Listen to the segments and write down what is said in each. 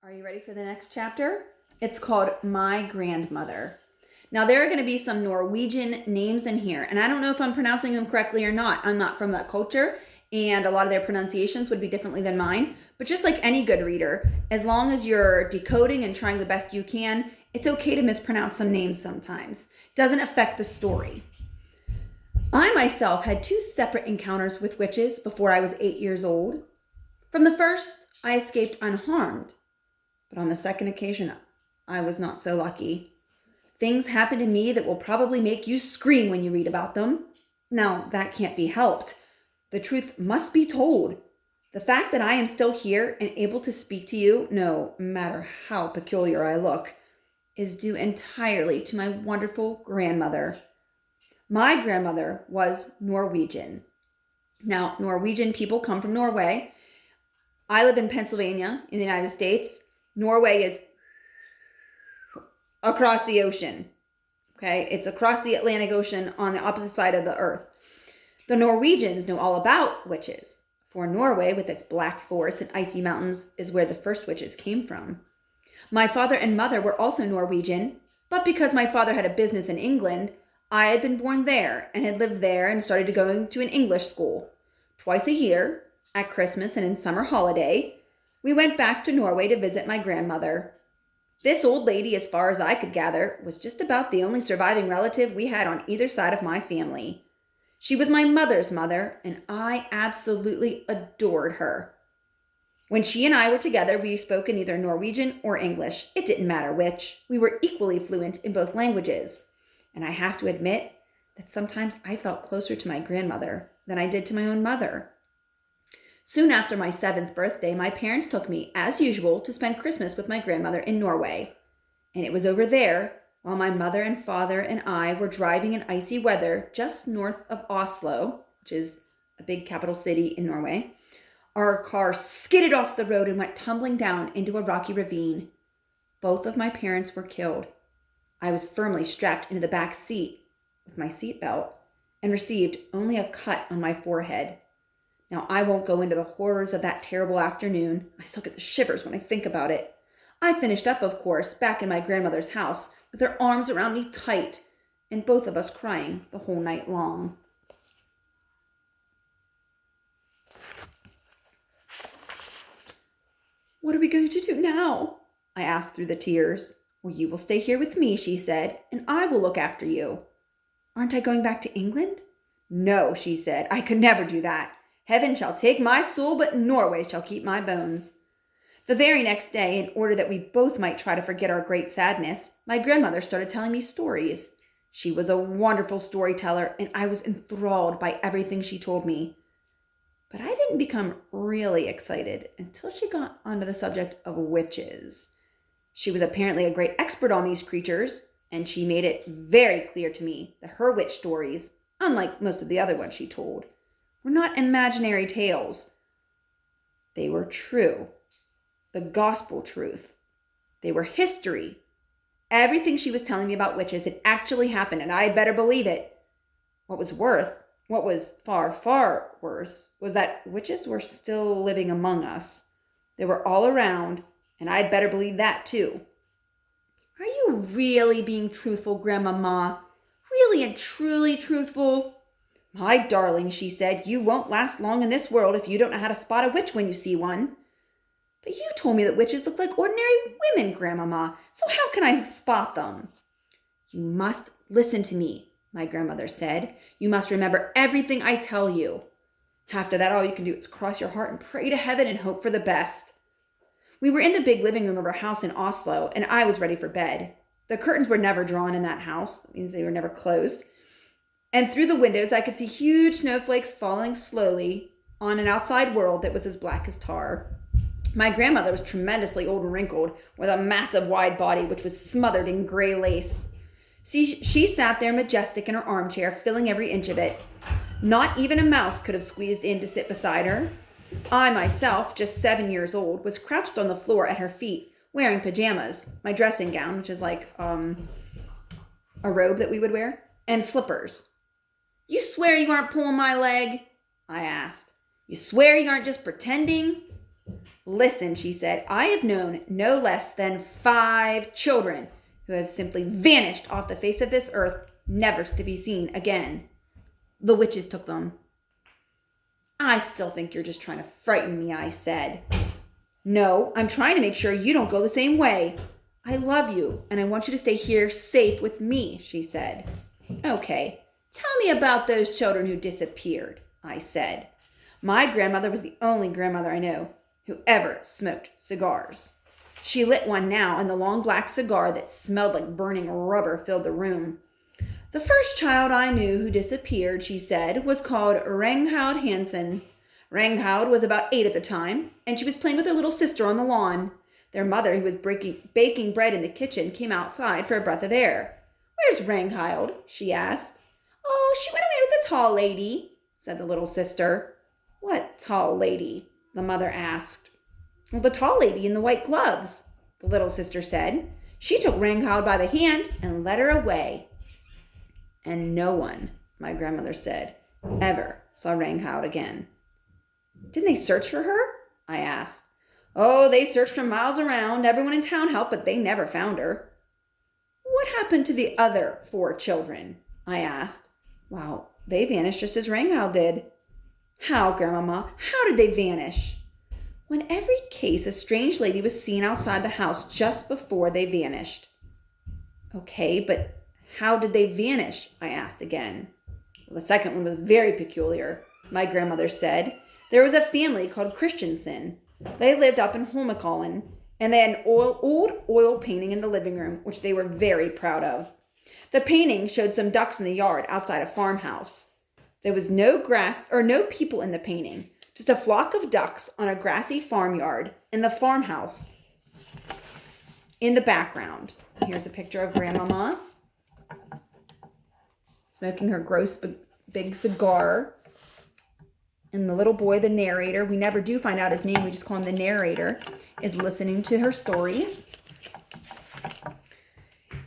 Are you ready for the next chapter? It's called My Grandmother. Now, there are going to be some Norwegian names in here, and I don't know if I'm pronouncing them correctly or not. I'm not from that culture, and a lot of their pronunciations would be differently than mine. But just like any good reader, as long as you're decoding and trying the best you can, it's okay to mispronounce some names sometimes. It doesn't affect the story. I myself had two separate encounters with witches before I was 8 years old. From the first, I escaped unharmed. But on the second occasion, I was not so lucky. Things happened to me that will probably make you scream when you read about them. Now, that can't be helped. The truth must be told. The fact that I am still here and able to speak to you, no matter how peculiar I look, is due entirely to my wonderful grandmother. My grandmother was Norwegian. Now, Norwegian people come from Norway. I live in Pennsylvania in the United States. Norway is across the ocean. Okay, it's across the Atlantic Ocean on the opposite side of the earth. The Norwegians know all about witches, for Norway, with its black forests and icy mountains, is where the first witches came from. My father and mother were also Norwegian, but because my father had a business in England, I had been born there and had lived there and started going to an English school. Twice a year, at Christmas and in summer holiday, we went back to Norway to visit my grandmother. This old lady, as far as I could gather, was just about the only surviving relative we had on either side of my family. She was my mother's mother, and I absolutely adored her. When she and I were together, we spoke in either Norwegian or English. It didn't matter which. We were equally fluent in both languages. And I have to admit that sometimes I felt closer to my grandmother than I did to my own mother. Soon after my 7th birthday, my parents took me, as usual, to spend Christmas with my grandmother in Norway. And it was over there, while my mother and father and I were driving in icy weather just north of Oslo, which is a big capital city in Norway, our car skidded off the road and went tumbling down into a rocky ravine. Both of my parents were killed. I was firmly strapped into the back seat with my seatbelt and received only a cut on my forehead. Now, I won't go into the horrors of that terrible afternoon. I still get the shivers when I think about it. I finished up, of course, back in my grandmother's house with her arms around me tight, and both of us crying the whole night long. What are we going to do now? I asked through the tears. Well, you will stay here with me, she said, and I will look after you. Aren't I going back to England? No, she said, I could never do that. Heaven shall take my soul, but Norway shall keep my bones. The very next day, in order that we both might try to forget our great sadness, my grandmother started telling me stories. She was a wonderful storyteller, and I was enthralled by everything she told me. But I didn't become really excited until she got onto the subject of witches. She was apparently a great expert on these creatures, and she made it very clear to me that her witch stories, unlike most of the other ones she told, were not imaginary tales. They were true. The gospel truth. They were history. Everything she was telling me about witches had actually happened, and I had better believe it. What was far, far worse, was that witches were still living among us. They were all around, and I'd better believe that too. Are you really being truthful, Grandmama? Really and truly truthful? My darling, she said, you won't last long in this world if you don't know how to spot a witch when you see one. But you told me that witches look like ordinary women, Grandmama, so how can I spot them? You must listen to me, my grandmother said. You must remember everything I tell you. After that, all you can do is cross your heart and pray to heaven and hope for the best. We were in the big living room of our house in Oslo, and I was ready for bed. The curtains were never drawn in that house. That means they were never closed. And through the windows, I could see huge snowflakes falling slowly on an outside world that was as black as tar. My grandmother was tremendously old and wrinkled, with a massive wide body which was smothered in gray lace. She sat there majestic in her armchair, filling every inch of it. Not even a mouse could have squeezed in to sit beside her. I myself, just 7 years old, was crouched on the floor at her feet, wearing pajamas, my dressing gown, which is like a robe that we would wear, and slippers. You swear you aren't pulling my leg? I asked. You swear you aren't just pretending? Listen, she said, I have known no less than 5 children who have simply vanished off the face of this earth, never to be seen again. The witches took them. I still think you're just trying to frighten me, I said. No, I'm trying to make sure you don't go the same way. I love you, and I want you to stay here safe with me, she said. Okay, tell me about those children who disappeared, I said. My grandmother was the only grandmother I know who ever smoked cigars. She lit one now, and the long black cigar that smelled like burning rubber filled the room. The first child I knew who disappeared, she said, was called Ranghoud Hansen. Ranghoud was about 8 at the time, and she was playing with her little sister on the lawn. Their mother, who was baking bread in the kitchen, came outside for a breath of air. Where's Ranghoud? She asked. Oh, she went away with the tall lady, said the little sister. What tall lady? The mother asked. Well, the tall lady in the white gloves, the little sister said. She took Ranghoud by the hand and led her away. And no one, my grandmother said, ever saw Ranghoud again. Didn't they search for her? I asked. Oh, they searched for miles around. Everyone in town helped, but they never found her. What happened to the other 4 children? I asked. Well, they vanished just as Ranghoud did. How, Grandmama? How did they vanish? When every case, a strange lady was seen outside the house just before they vanished. Okay, but how did they vanish? I asked again. Well, the second one was very peculiar, my grandmother said. There was a family called Christensen. They lived up in Holmenkollen, and they had an old oil painting in the living room, which they were very proud of. The painting showed some ducks in the yard outside a farmhouse. There was no grass or no people in the painting, just a flock of ducks on a grassy farmyard and the farmhouse in the background. Here's a picture of Grandmama smoking her gross big cigar. And the little boy, the narrator, we never do find out his name, we just call him the narrator, is listening to her stories.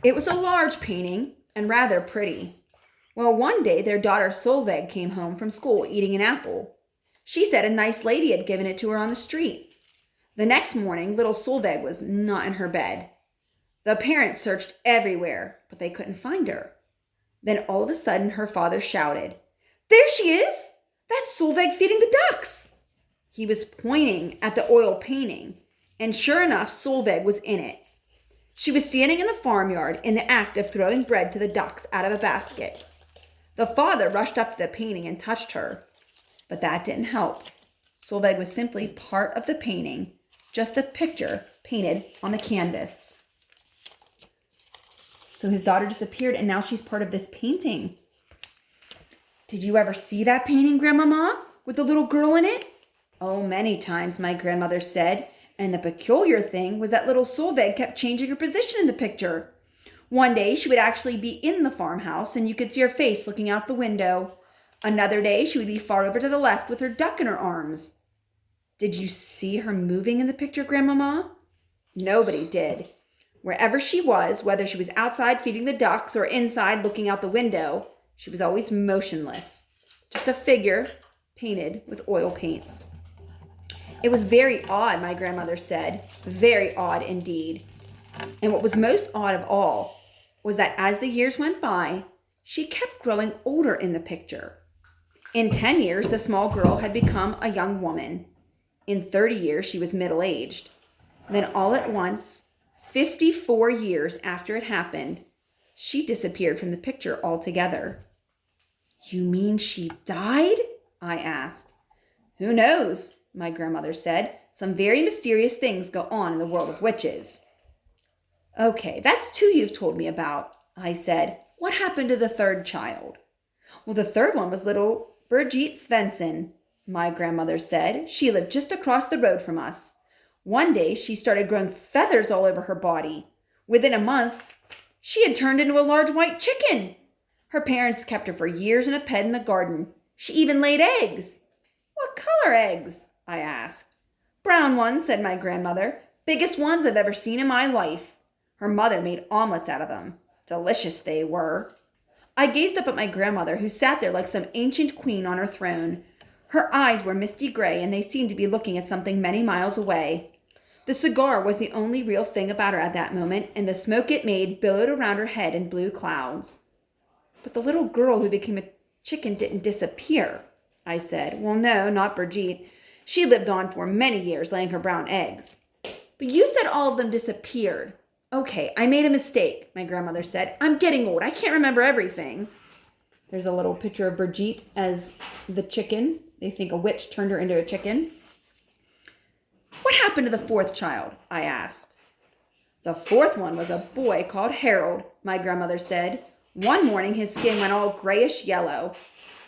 It was a large painting and rather pretty. Well, one day their daughter Solveig came home from school eating an apple. She said a nice lady had given it to her on the street. The next morning, little Solveig was not in her bed. The parents searched everywhere, but they couldn't find her. Then all of a sudden, her father shouted, "There she is! That's Solveig feeding the ducks!" He was pointing at the oil painting, and sure enough, Solveig was in it. She was standing in the farmyard in the act of throwing bread to the ducks out of a basket. The father rushed up to the painting and touched her, but that didn't help. Solveig was simply part of the painting, just a picture painted on the canvas. So his daughter disappeared, and now she's part of this painting. Did you ever see that painting, Grandmama, with the little girl in it? Oh, many times, my grandmother said, and the peculiar thing was that little Solveig kept changing her position in the picture. One day she would actually be in the farmhouse, and you could see her face looking out the window. Another day she would be far over to the left with her duck in her arms. Did you see her moving in the picture, Grandmama? Nobody did. Wherever she was, whether she was outside feeding the ducks or inside looking out the window, she was always motionless, just a figure painted with oil paints. It was very odd, my grandmother said, very odd indeed. And what was most odd of all was that as the years went by, she kept growing older in the picture. In 10 years, the small girl had become a young woman. In 30 years, she was middle-aged. Then all at once, 54 years after it happened, she disappeared from the picture altogether. You mean she died? I asked. Who knows? My grandmother said. Some very mysterious things go on in the world of witches. Okay, that's 2 you've told me about, I said. What happened to the third child? Well, the third one was little Birgit Svensson, my grandmother said. She lived just across the road from us. One day, she started growing feathers all over her body. Within a month, she had turned into a large white chicken. Her parents kept her for years in a pen in the garden. She even laid eggs. What color eggs? I asked. Brown ones, said my grandmother. Biggest ones I've ever seen in my life. Her mother made omelets out of them. Delicious they were. I gazed up at my grandmother, who sat there like some ancient queen on her throne. Her eyes were misty gray, and they seemed to be looking at something many miles away. The cigar was the only real thing about her at that moment, and the smoke it made billowed around her head in blue clouds. But the little girl who became a chicken didn't disappear, I said. Well, no, not Brigitte. She lived on for many years, laying her brown eggs. But you said all of them disappeared. Okay, I made a mistake, my grandmother said. I'm getting old. I can't remember everything. There's a little picture of Brigitte as the chicken. They think a witch turned her into a chicken. What happened to the fourth child? I asked. The fourth one was a boy called Harold, my grandmother said. One morning his skin went all grayish yellow.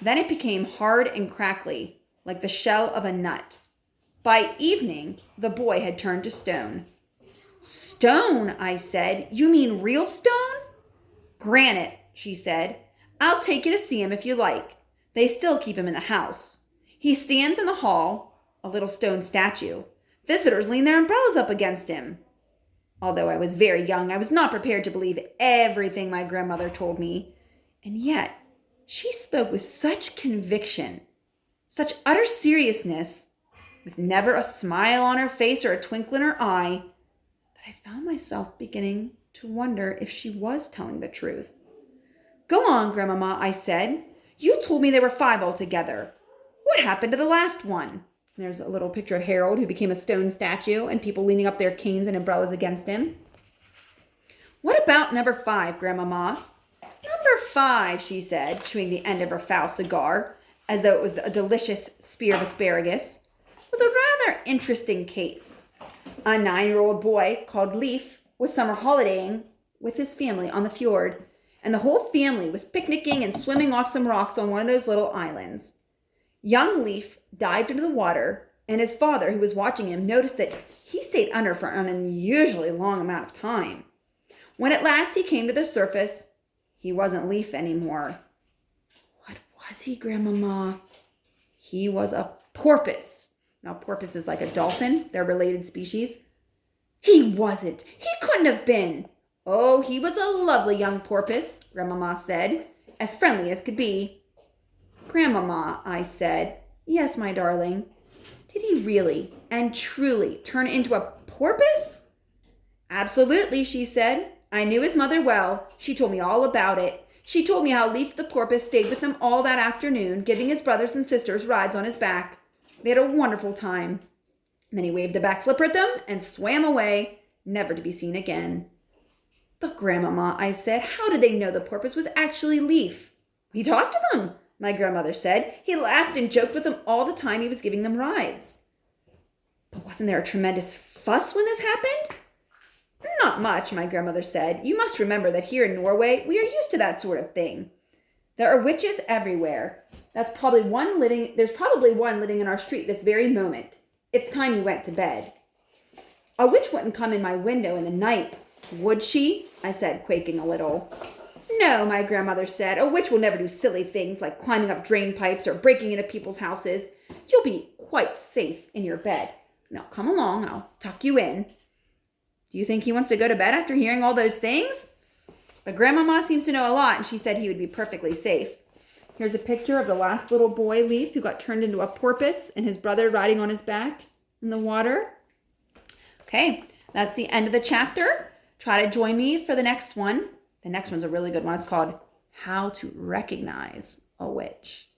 Then it became hard and crackly, like the shell of a nut. By evening, the boy had turned to stone. Stone, I said. You mean real stone? Granite, she said. I'll take you to see him if you like. They still keep him in the house. He stands in the hall, a little stone statue. Visitors lean their umbrellas up against him. Although I was very young, I was not prepared to believe everything my grandmother told me. And yet, she spoke with such conviction, such utter seriousness, with never a smile on her face or a twinkle in her eye, that I found myself beginning to wonder if she was telling the truth. Go on, Grandmama, I said. You told me there were 5 altogether. What happened to the last one? There's a little picture of Harold, who became a stone statue, and people leaning up their canes and umbrellas against him. What about number 5, Grandmama? Number 5, she said, chewing the end of her foul cigar, as though it was a delicious spear of asparagus, was a rather interesting case. A 9-year-old boy called Leif was summer holidaying with his family on the fjord, and the whole family was picnicking and swimming off some rocks on one of those little islands. Young Leif dived into the water, and his father, who was watching him, noticed that he stayed under for an unusually long amount of time. When at last he came to the surface, he wasn't Leif anymore. What was he, Grandmama? He was a porpoise. Now, porpoise is like a dolphin. They're related species. He wasn't. He couldn't have been. Oh, he was a lovely young porpoise, Grandmama said, as friendly as could be. Grandmama, I said. Yes, my darling. Did he really and truly turn into a porpoise? Absolutely, she said. I knew his mother well. She told me all about it. She told me how Leif the porpoise stayed with them all that afternoon, giving his brothers and sisters rides on his back. They had a wonderful time. And then he waved a back flipper at them and swam away, never to be seen again. But Grandmama, I said, how did they know the porpoise was actually Leif? He talked to them, my grandmother said. He laughed and joked with them all the time he was giving them rides. But wasn't there a tremendous fuss when this happened? Not much, my grandmother said. You must remember that here in Norway, we are used to that sort of thing. There are witches everywhere. There's probably one living in our street this very moment. It's time you went to bed. A witch wouldn't come in my window in the night, would she? I said, quaking a little. No, my grandmother said. A witch will never do silly things like climbing up drain pipes or breaking into people's houses. You'll be quite safe in your bed. Now come along, I'll tuck you in. Do you think he wants to go to bed after hearing all those things? But Grandmama seems to know a lot, and she said he would be perfectly safe. Here's a picture of the last little boy, Leif, who got turned into a porpoise, and his brother riding on his back in the water. Okay, that's the end of the chapter. Try to join me for the next one. The next one's a really good one. It's called How to Recognize a Witch.